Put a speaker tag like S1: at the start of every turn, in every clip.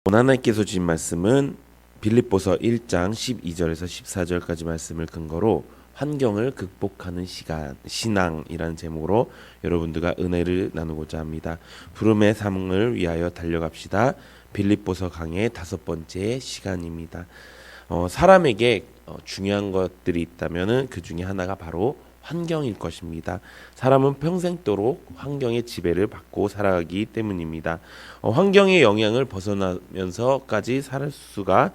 S1: 오늘 하나님께서 주신 말씀은 빌립보서 1장 12절에서 14절까지 말씀을 근거로 환경을 극복하는 신앙이라는 제목으로 여러분들과 은혜를 나누고자 합니다. 부름의 삶을 위하여 달려갑시다. 빌립보서 강의 5번째 시간입니다. 사람에게 중요한 것들이 있다면 그 중에 하나가 바로 환경일 것입니다. 사람은 평생도록 환경의 지배를 받고 살아가기 때문입니다. 환경의 영향을 벗어나면서까지 살 수가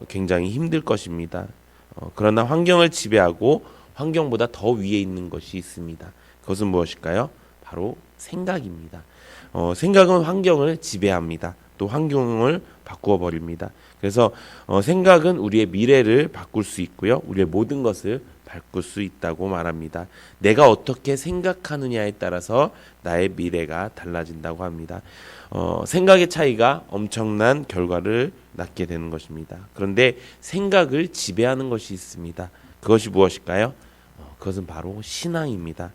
S1: 굉장히 힘들 것입니다. 그러나 환경을 지배하고 환경보다 더 위에 있는 것이 있습니다. 그것은 무엇일까요? 바로 생각입니다. 생각은 환경을 지배합니다. 또 환경을 바꾸어 버립니다. 그래서 생각은 우리의 미래를 바꿀 수 있고요. 우리의 모든 것을 바꿀 수 있다고 말합니다. 내가 어떻게 생각하느냐에 따라서 나의 미래가 달라진다고 합니다. 생각의 차이가 엄청난 결과를 낳게 되는 것입니다. 그런데 생각을 지배하는 것이 있습니다. 그것이 무엇일까요? 그것은 바로 신앙입니다.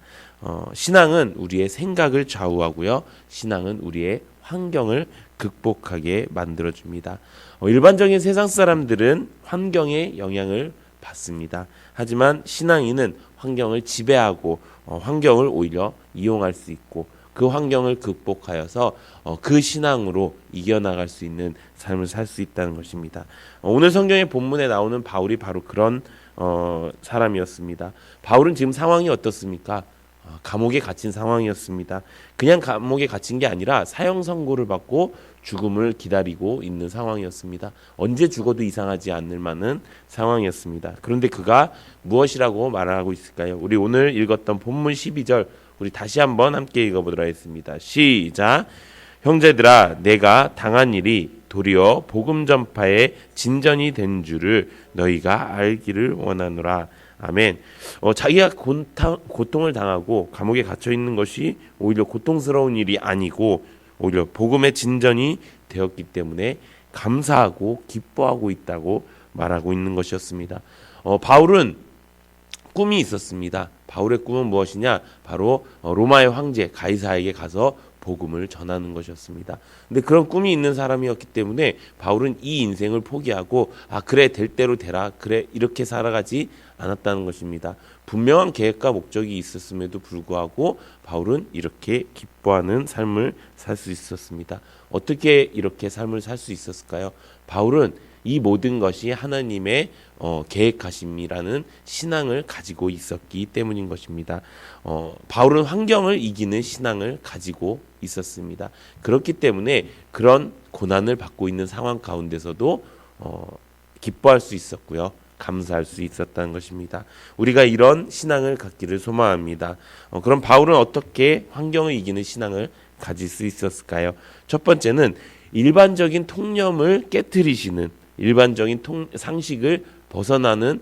S1: 신앙은 우리의 생각을 좌우하고요. 신앙은 우리의 환경을 극복하게 만들어줍니다. 일반적인 세상 사람들은 환경의 영향을 받습니다. 하지만 신앙인은 환경을 지배하고 환경을 오히려 이용할 수 있고 그 환경을 극복하여서 그 신앙으로 이겨나갈 수 있는 삶을 살 수 있다는 것입니다. 오늘 성경의 본문에 나오는 바울이 바로 그런 사람이었습니다. 바울은 지금 상황이 어떻습니까? 감옥에 갇힌 상황이었습니다. 그냥 감옥에 갇힌 게 아니라 사형 선고를 받고 죽음을 기다리고 있는 상황이었습니다. 언제 죽어도 이상하지 않을 만한 상황이었습니다. 그런데 그가 무엇이라고 말하고 있을까요? 우리 오늘 읽었던 본문 12절 우리 다시 한번 함께 읽어보도록 하겠습니다. 시작! 형제들아, 내가 당한 일이 도리어 복음 전파의 진전이 된 줄을 너희가 알기를 원하노라. 아멘. 자기가 고통을 당하고 감옥에 갇혀 있는 것이 오히려 고통스러운 일이 아니고 오히려 복음의 진전이 되었기 때문에 감사하고 기뻐하고 있다고 말하고 있는 것이었습니다. 바울은 꿈이 있었습니다. 바울의 꿈은 무엇이냐? 바로 로마의 황제 가이사에게 가서 복음을 전하는 것이었습니다. 근데 그런 꿈이 있는 사람이었기 때문에 바울은 이 인생을 포기하고 그래 될 대로 되라 그래 이렇게 살아가지 않았다는 것입니다. 분명한 계획과 목적이 있었음에도 불구하고 바울은 이렇게 기뻐하는 삶을 살 수 있었습니다. 어떻게 이렇게 삶을 살 수 있었을까요? 바울은 이 모든 것이 하나님의 계획하심이라는 신앙을 가지고 있었기 때문인 것입니다. 바울은 환경을 이기는 신앙을 가지고 있었습니다. 그렇기 때문에 그런 고난을 받고 있는 상황 가운데서도 기뻐할 수 있었고요. 감사할 수 있었다는 것입니다. 우리가 이런 신앙을 갖기를 소망합니다. 그럼 바울은 어떻게 환경을 이기는 신앙을 가질 수 있었을까요? 첫 번째는 일반적인 통념을 깨트리시는 일반적인 상식을 벗어나는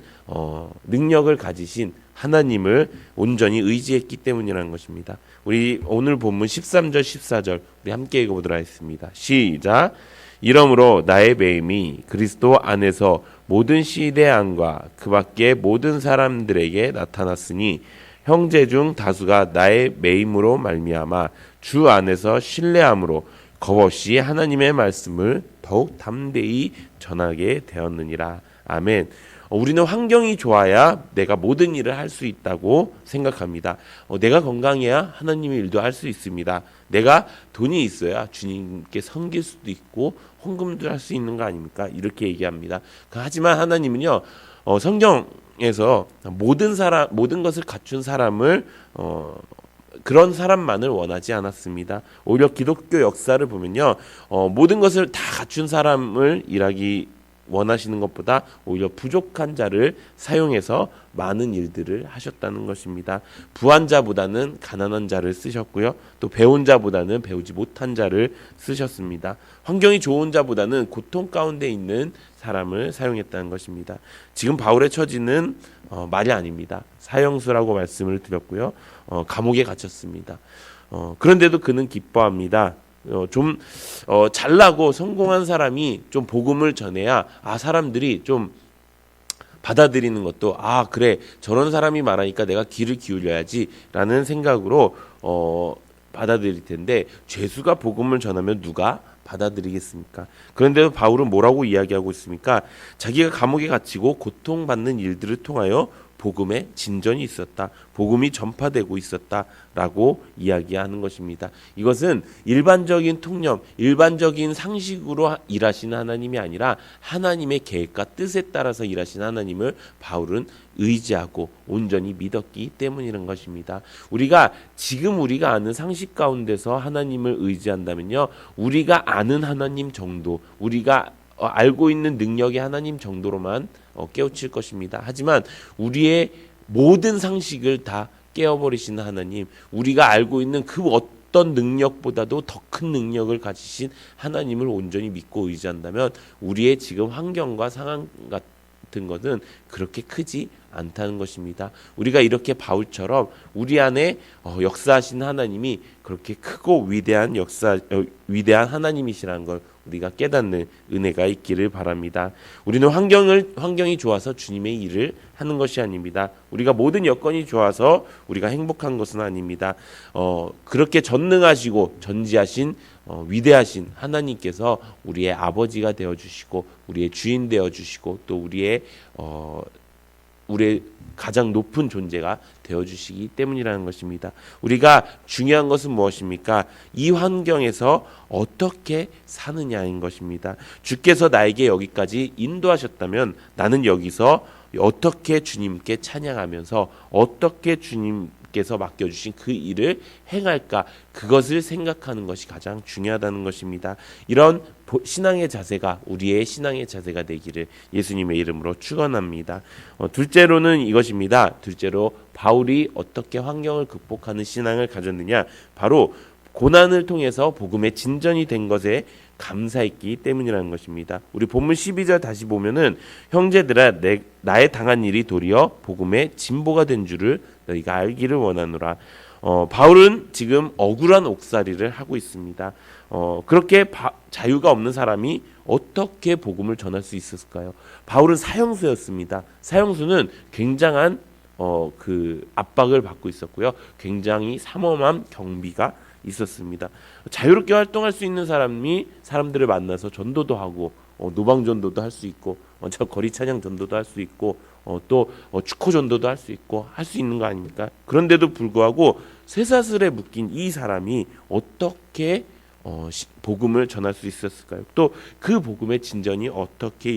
S1: 능력을 가지신 하나님을 온전히 의지했기 때문이라는 것입니다. 우리 오늘 본문 13절 14절 우리 함께 읽어보도록 하겠습니다. 시작! 이러므로 나의 매임이 그리스도 안에서 모든 시대안과 그 밖의 모든 사람들에게 나타났으니 형제 중 다수가 나의 매임으로 말미암아 주 안에서 신뢰함으로 겁없이 하나님의 말씀을 더욱 담대히 전하게 되었느니라. 아멘. 우리는 환경이 좋아야 내가 모든 일을 할 수 있다고 생각합니다. 내가 건강해야 하나님의 일도 할 수 있습니다. 내가 돈이 있어야 주님께 섬길 수도 있고 헌금도 할 수 있는 거 아닙니까? 이렇게 얘기합니다. 하지만 하나님은요, 성경에서 모든 것을 갖춘 사람을 그런 사람만을 원하지 않았습니다. 오히려 기독교 역사를 보면요, 모든 것을 다 갖춘 사람을 일하기 원하시는 것보다 오히려 부족한 자를 사용해서 많은 일들을 하셨다는 것입니다. 부한 자보다는 가난한 자를 쓰셨고요. 또 배운 자보다는 배우지 못한 자를 쓰셨습니다. 환경이 좋은 자보다는 고통 가운데 있는 사람을 사용했다는 것입니다. 지금 바울의 처지는 말이 아닙니다. 사형수라고 말씀을 드렸고요. 감옥에 갇혔습니다. 그런데도 그는 기뻐합니다. 잘나고 성공한 사람이 좀 복음을 전해야 사람들이 좀 받아들이는 것도 그래 저런 사람이 말하니까 내가 귀를 기울여야지라는 생각으로 받아들일 텐데 죄수가 복음을 전하면 누가 받아들이겠습니까? 그런데도 바울은 뭐라고 이야기하고 있습니까? 자기가 감옥에 갇히고 고통받는 일들을 통하여 복음의 진전이 있었다. 복음이 전파되고 있었다라고 이야기하는 것입니다. 이것은 일반적인 통념, 일반적인 상식으로 일하시는 하나님이 아니라 하나님의 계획과 뜻에 따라서 일하시는 하나님을 바울은 의지하고 온전히 믿었기 때문이라는 것입니다. 지금 우리가 아는 상식 가운데서 하나님을 의지한다면요, 우리가 아는 하나님 정도, 우리가 알고 있는 능력의 하나님 정도로만 깨우칠 것입니다. 하지만 우리의 모든 상식을 다 깨어버리시는 하나님, 우리가 알고 있는 그 어떤 능력보다도 더 큰 능력을 가지신 하나님을 온전히 믿고 의지한다면 우리의 지금 환경과 상황 같은 것은 그렇게 크지 않다는 것입니다. 우리가 이렇게 바울처럼 우리 안에 역사하신 하나님이 그렇게 크고 위대한 하나님이시라는 걸 우리가 깨닫는 은혜가 있기를 바랍니다. 우리는 환경이 좋아서 주님의 일을 하는 것이 아닙니다. 우리가 모든 여건이 좋아서 우리가 행복한 것은 아닙니다. 그렇게 전능하시고 전지하신 위대하신 하나님께서 우리의 아버지가 되어주시고 우리의 주인 되어주시고 또 우리의 가장 높은 존재가 되어주시기 때문이라는 것입니다. 우리가 중요한 것은 무엇입니까? 이 환경에서 어떻게 사느냐인 것입니다. 주께서 나에게 여기까지 인도하셨다면 나는 여기서 어떻게 주님께 찬양하면서 어떻게 주님께서 맡겨주신 그 일을 행할까, 그것을 생각하는 것이 가장 중요하다는 것입니다. 이런 신앙의 자세가 우리의 신앙의 자세가 되기를 예수님의 이름으로 축원합니다. 둘째로는 이것입니다. 둘째로 바울이 어떻게 환경을 극복하는 신앙을 가졌느냐, 바로 고난을 통해서 복음의 진전이 된 것에 감사했기 때문이라는 것입니다. 우리 본문 12절 다시 보면은 형제들아 나의 당한 일이 도리어 복음의 진보가 된 줄을 너희가 알기를 원하노라. 바울은 지금 억울한 옥살이를 하고 있습니다. 그렇게 자유가 없는 사람이 어떻게 복음을 전할 수 있었을까요? 바울은 사형수였습니다. 사형수는 굉장한 그 압박을 받고 있었고요. 굉장히 삼엄한 경비가 있었습니다. 자유롭게 활동할 수 있는 사람이 사람들을 만나서 전도도 하고 노방 전도도 할 수 있고 거리 찬양 전도도 할 수 있고 또 축호 전도도 할 수 있고 할 수 있는 거 아닙니까? 그런데도 불구하고 쇠사슬에 묶인 이 사람이 어떻게 복음을 전할 수 있었을까요? 또 그 복음의 진전이 어떻게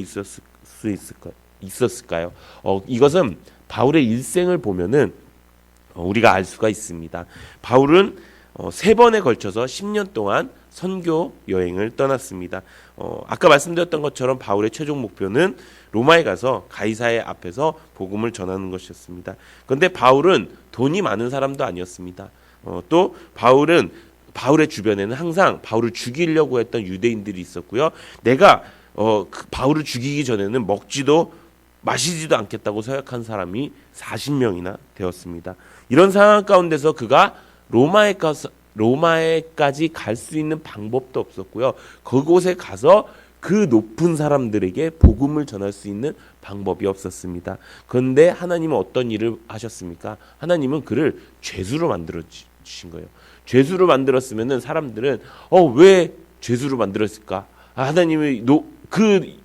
S1: 있었을까요? 이것은 바울의 일생을 보면은 우리가 알 수가 있습니다. 바울은 3번에 걸쳐서 10년 동안 선교 여행을 떠났습니다. 아까 말씀드렸던 것처럼 바울의 최종 목표는 로마에 가서 가이사의 앞에서 복음을 전하는 것이었습니다. 그런데 바울은 돈이 많은 사람도 아니었습니다. 또 바울의 주변에는 항상 바울을 죽이려고 했던 유대인들이 있었고요. 내가 바울을 죽이기 전에는 먹지도 마시지도 않겠다고 서약한 사람이 40명이나 되었습니다. 이런 상황 가운데서 그가 로마에까지 갈 수 있는 방법도 없었고요. 그곳에 가서 그 높은 사람들에게 복음을 전할 수 있는 방법이 없었습니다. 그런데 하나님은 어떤 일을 하셨습니까? 하나님은 그를 죄수로 만들어 주신 거예요. 죄수로 만들었으면은 사람들은 왜 죄수로 만들었을까? 하나님의 그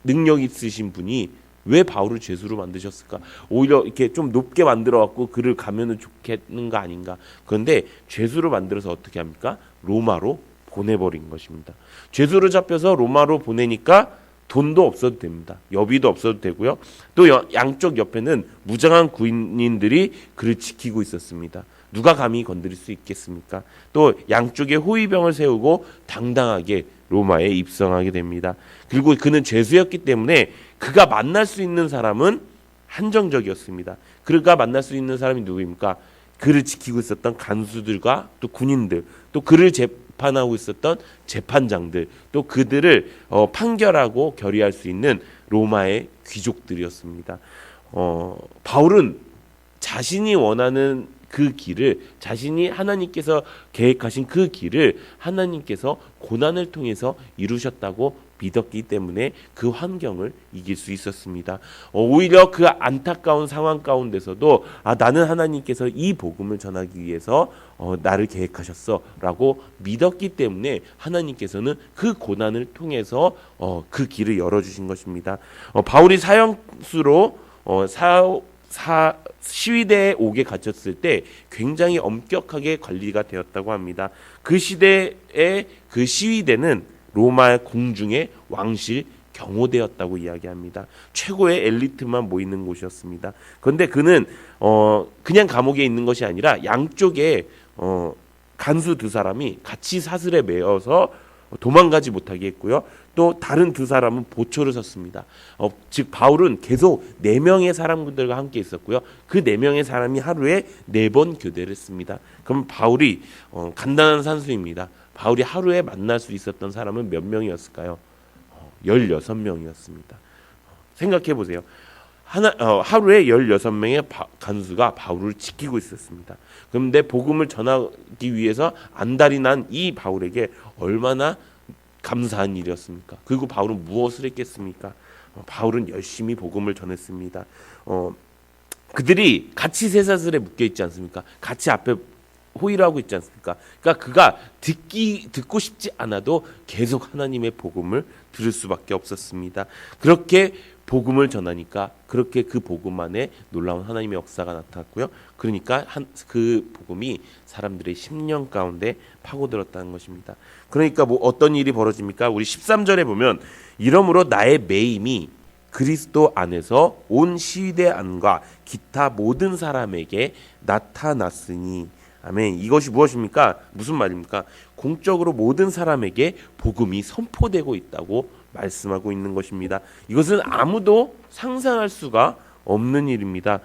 S1: 능력 있으신 분이 왜 바울을 죄수로 만드셨을까? 오히려 이렇게 좀 높게 만들어갖고 그를 가면은 좋겠는 거 아닌가? 그런데 죄수로 만들어서 어떻게 합니까? 로마로 보내버린 것입니다. 죄수로 잡혀서 로마로 보내니까 돈도 없어도 됩니다. 여비도 없어도 되고요. 또 양쪽 옆에는 무장한 군인들이 그를 지키고 있었습니다. 누가 감히 건드릴 수 있겠습니까? 또 양쪽에 호위병을 세우고 당당하게 로마에 입성하게 됩니다. 그리고 그는 죄수였기 때문에 그가 만날 수 있는 사람은 한정적이었습니다. 그가 만날 수 있는 사람이 누구입니까? 그를 지키고 있었던 간수들과 또 군인들, 또 그를 재판하고 있었던 재판장들, 또 그들을 판결하고 결의할 수 있는 로마의 귀족들이었습니다. 바울은 자신이 원하는 그 길을, 자신이 하나님께서 계획하신 그 길을 하나님께서 고난을 통해서 이루셨다고 믿었기 때문에 그 환경을 이길 수 있었습니다. 오히려 그 안타까운 상황 가운데서도 나는 하나님께서 이 복음을 전하기 위해서 나를 계획하셨어 라고 믿었기 때문에 하나님께서는 그 고난을 통해서 그 길을 열어주신 것입니다. 바울이 사형수로 시위대에 옥에 갇혔을 때 굉장히 엄격하게 관리가 되었다고 합니다. 그 시대의 그 시위대는 로마 공중의 왕실 경호대였다고 이야기합니다. 최고의 엘리트만 모이는 곳이었습니다. 그런데 그는 그냥 감옥에 있는 것이 아니라 양쪽에 간수 두 사람이 같이 사슬에 매어서 도망가지 못하게 했고요. 또 다른 두 사람은 보초를 섰습니다. 즉 바울은 계속 4명의 사람들과 함께 있었고요. 그 4명의 사람이 하루에 4번 교대를 했습니다. 그럼 바울이 간단한 산수입니다. 바울이 하루에 만날 수 있었던 사람은 몇 명이었을까요? 16명이었습니다. 생각해 보세요. 하루에 16명의 간수가 바울을 지키고 있었습니다. 그런데 복음을 전하기 위해서 안달이 난 이 바울에게 얼마나 감사한 일이었습니까? 그리고 바울은 무엇을 했겠습니까? 바울은 열심히 복음을 전했습니다. 그들이 같이 쇠사슬에 묶여 있지 않습니까? 같이 앞에 호의를 하고 있지 않습니까? 그러니까 그가 듣고 싶지 않아도 계속 하나님의 복음을 들을 수밖에 없었습니다. 그렇게 복음을 전하니까 그렇게 그 복음 안에 놀라운 하나님의 역사가 나타났고요. 그러니까 그 복음이 사람들의 심령 가운데 파고들었다는 것입니다. 그러니까 뭐 어떤 일이 벌어집니까? 우리 13절에 보면 이러므로 나의 매임이 그리스도 안에서 온 시위대 안과 기타 모든 사람에게 나타났으니 아멘. 이것이 무엇입니까? 무슨 말입니까? 공적으로 모든 사람에게 복음이 선포되고 있다고 말씀하고 있는 것입니다. 이것은 아무도 상상할 수가 없는 일입니다.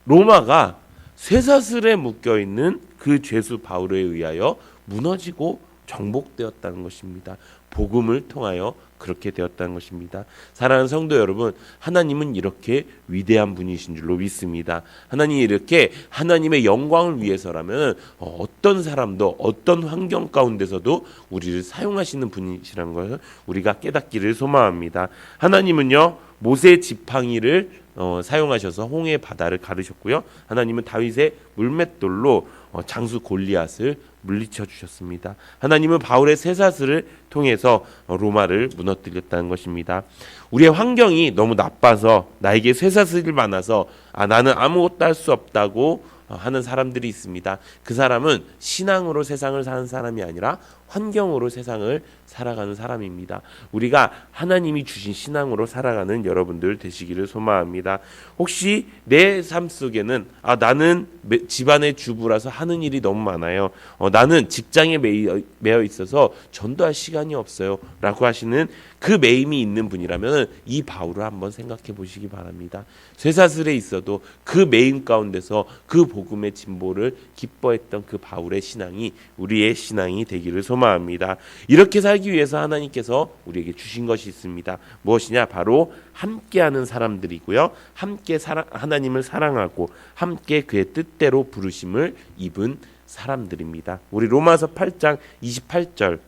S1: 로마가 쇠사슬에 묶여 있는 그 죄수 바울에 의하여 무너지고 정복되었다는 것입니다. 복음을 통하여 그렇게 되었다는 것입니다. 사랑하는 성도 여러분, 하나님은 이렇게 위대한 분이신 줄로 믿습니다. 하나님이 이렇게 하나님의 영광을 위해서라면 어떤 사람도 어떤 환경 가운데서도 우리를 사용하시는 분이시라는 것을 우리가 깨닫기를 소망합니다. 하나님은요, 모세 지팡이를 사용하셔서 홍해 바다를 가르셨고요. 하나님은 다윗의 물맷돌로 장수 골리앗을 물리쳐 주셨습니다. 하나님은 바울의 쇠사슬을 통해서 로마를 무너뜨렸다는 것입니다. 우리의 환경이 너무 나빠서 나에게 쇠사슬이 많아서 나는 아무것도 할 수 없다고 하는 사람들이 있습니다. 그 사람은 신앙으로 세상을 사는 사람이 아니라 환경으로 세상을 살아가는 사람입니다. 우리가 하나님이 주신 신앙으로 살아가는 여러분들 되시기를 소망합니다. 혹시 내 삶 속에는 나는 집안의 주부라서 하는 일이 너무 많아요. 나는 직장에 매여 있어서 전도할 시간이 없어요. 라고 하시는 그 매임이 있는 분이라면 이 바울을 한번 생각해 보시기 바랍니다. 쇠사슬에 있어도 그 매임 가운데서 그 복음의 진보를 기뻐했던 그 바울의 신앙이 우리의 신앙이 되기를 소망합니다. 이렇게 살기 위해서 하나님께서 우리에게 주신 것이 있습니다. 무엇이냐? 바로 함께하는 사람들이고요. 함께 하나님을 사랑하고 함께 그의 뜻대로 부르심을 입은 사람들입니다. 우리 로마서 8장 28절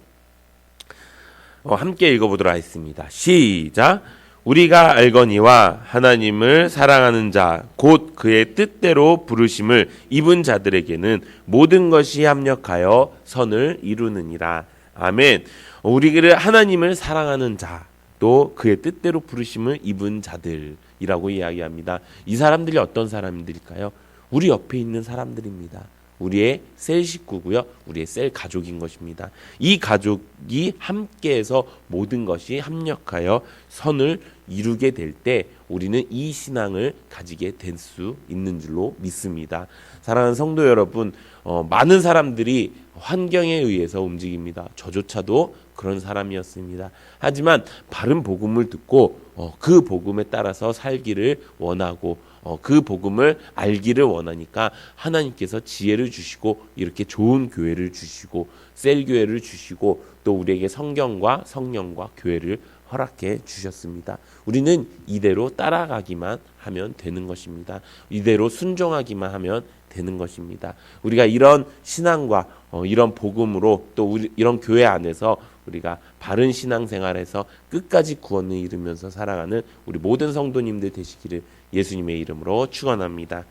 S1: 함께 읽어보도록 하겠습니다. 시작. 우리가 알거니와 하나님을 사랑하는 자 곧 그의 뜻대로 부르심을 입은 자들에게는 모든 것이 합력하여 선을 이루느니라. 아멘. 우리를 하나님을 사랑하는 자 또 그의 뜻대로 부르심을 입은 자들이라고 이야기합니다. 이 사람들이 어떤 사람들일까요? 우리 옆에 있는 사람들입니다. 우리의 셀 식구고요. 우리의 셀 가족인 것입니다. 이 가족이 함께해서 모든 것이 합력하여 선을 이루게 될 때 우리는 이 신앙을 가지게 될 수 있는 줄로 믿습니다. 사랑하는 성도 여러분, 많은 사람들이 환경에 의해서 움직입니다. 저조차도 그런 사람이었습니다. 하지만 바른 복음을 듣고 그 복음에 따라서 살기를 원하고 그 복음을 알기를 원하니까 하나님께서 지혜를 주시고 이렇게 좋은 교회를 주시고 셀교회를 주시고 또 우리에게 성경과 성령과 교회를 허락해 주셨습니다. 우리는 이대로 따라가기만 하면 되는 것입니다. 이대로 순종하기만 하면 되는 것입니다. 우리가 이런 신앙과 이런 복음으로 또 이런 교회 안에서 우리가 바른 신앙생활에서 끝까지 구원을 이루면서 살아가는 우리 모든 성도님들 되시기를 예수님의 이름으로 축원합니다.